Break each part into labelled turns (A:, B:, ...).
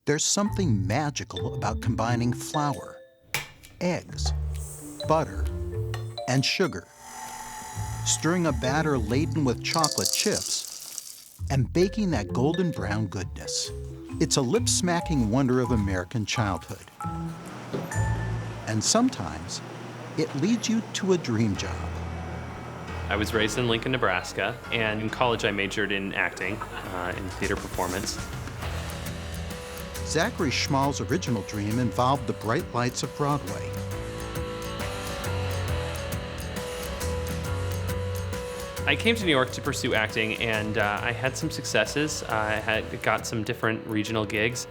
A: There's something magical about combining flour, eggs, butter, and sugar, stirring a batter laden with chocolate chips, and baking that golden brown goodness. It's a lip-smacking wonder of American childhood. And sometimes, it leads you to a dream job.
B: I was raised in Lincoln, Nebraska, and in college I majored in acting, in theater performance.
A: Zachary Schmal's original dream involved the bright lights of Broadway.
B: I came to New York to pursue acting, and I had some successes. I had got some different regional gigs.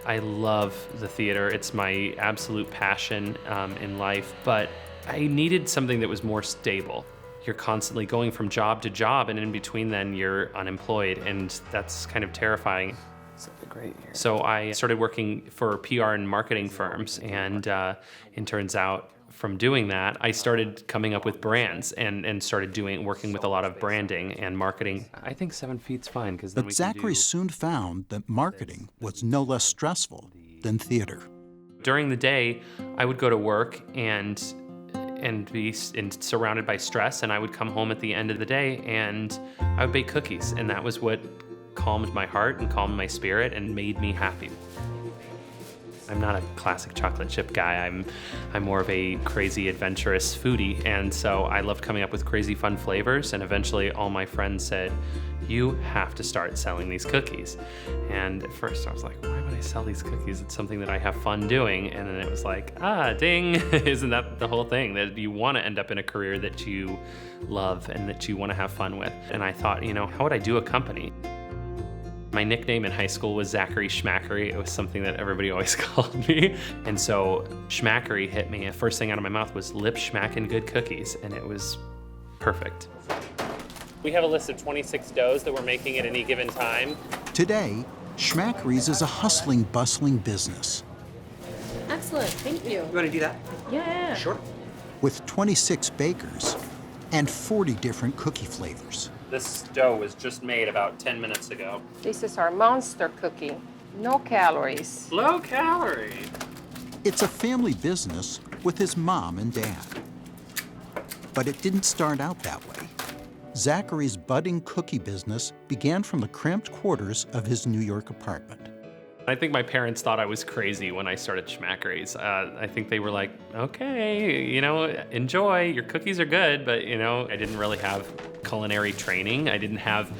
B: I love the theater. It's my absolute passion in life, but I needed something that was more stable. You're constantly going from job to job, and in between then you're unemployed, and that's kind of terrifying.
C: It's a great year.
B: So I started working for PR and marketing firms, and it turns out from doing that, I started coming up with brands and started working with a lot of branding and marketing. I think 7 feet's fine, because then
A: But Zachary soon found that marketing was no less stressful than theater.
B: During the day, I would go to work and be surrounded by stress, and I would come home at the end of the day and I would bake cookies, and that was what calmed my heart and calmed my spirit and made me happy. I'm not a classic chocolate chip guy. I'm more of a crazy adventurous foodie, and so I loved coming up with crazy fun flavors, and eventually all my friends said, you have to start selling these cookies. And at first I was like, why would I sell these cookies? It's something that I have fun doing. And then it was like, ding, isn't that the whole thing? That you want to end up in a career that you love and that you want to have fun with. And I thought, how would I do a company? My nickname in high school was Zachary Schmackery. It was something that everybody always called me. And so Schmackery hit me. The first thing out of my mouth was lip schmackin' good cookies, and it was perfect. We have a list of 26 doughs that we're making at any given time.
A: Today, Schmackery's is a hustling, bustling business.
D: Excellent, thank you.
C: You want to do that?
D: Yeah.
C: Sure.
A: With 26 bakers and 40 different cookie flavors.
B: This dough was just made about 10 minutes ago.
E: This is our monster cookie. No calories.
B: Low calorie.
A: It's a family business with his mom and dad. But it didn't start out that way. Zachary's budding cookie business began from the cramped quarters of his New York apartment.
B: I think my parents thought I was crazy when I started Schmackery's. I think they were like, okay, enjoy, your cookies are good, but I didn't really have culinary training. I didn't have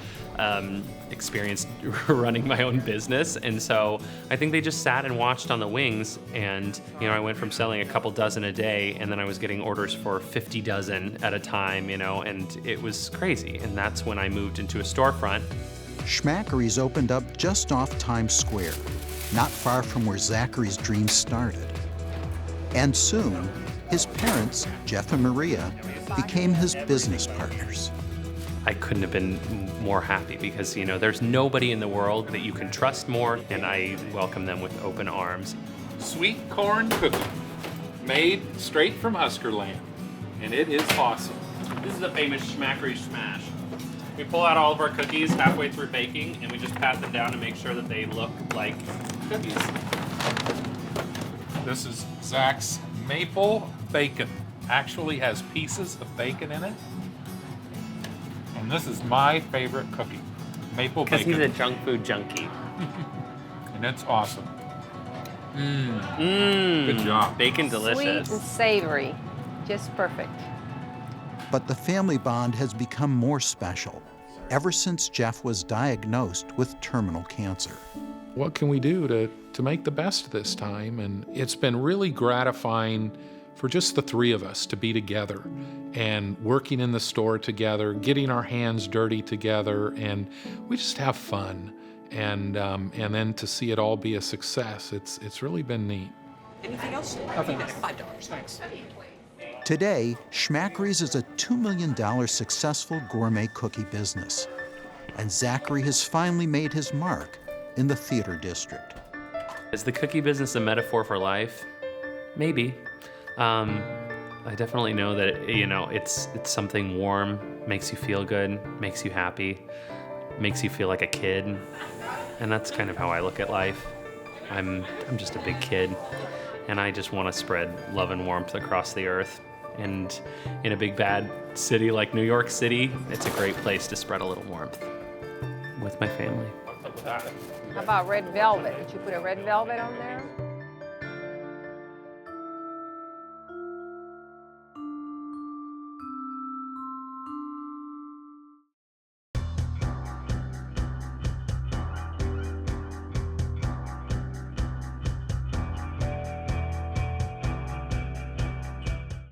B: experience running my own business. And so I think they just sat and watched on the wings. And, I went from selling a couple dozen a day, and then I was getting orders for 50 dozen at a time, and it was crazy. And that's when I moved into a storefront.
A: Schmackery's opened up just off Times Square, not far from where Zachary's dreams started. And soon, his parents, Jeff and Maria, became his business partners.
B: I couldn't have been more happy because, there's nobody in the world that you can trust more, and I welcome them with open arms.
F: Sweet corn cookie, made straight from Husker Land, and it is awesome.
B: This is the famous Schmackery Smash. We pull out all of our cookies halfway through baking, and we just pat them down to make sure that they look like cookies.
F: This is Zach's maple bacon. Actually has pieces of bacon in it. And this is my favorite cookie, maple bacon.
B: Because he's a junk food junkie.
F: And it's awesome. Good job.
B: Bacon delicious.
E: Sweet and savory, just perfect.
A: But the family bond has become more special ever since Jeff was diagnosed with terminal cancer.
G: What can we do to make the best of this time? And it's been really gratifying for just the three of us to be together and working in the store together, getting our hands dirty together, and we just have fun. And then to see it all be a success, it's really been neat.
C: Anything else?
F: Nothing.
C: $5. Thanks.
A: Today, Schmackery's is a $2 million successful gourmet cookie business. And Zachary has finally made his mark in the theater district.
B: Is the cookie business a metaphor for life? Maybe. I definitely know that, it's something warm, makes you feel good, makes you happy, makes you feel like a kid. And that's kind of how I look at life. I'm just a big kid, and I just want to spread love and warmth across the earth. And in a big bad city like New York City, it's a great place to spread a little warmth with my family.
E: How about red velvet? Did you put a red velvet on there?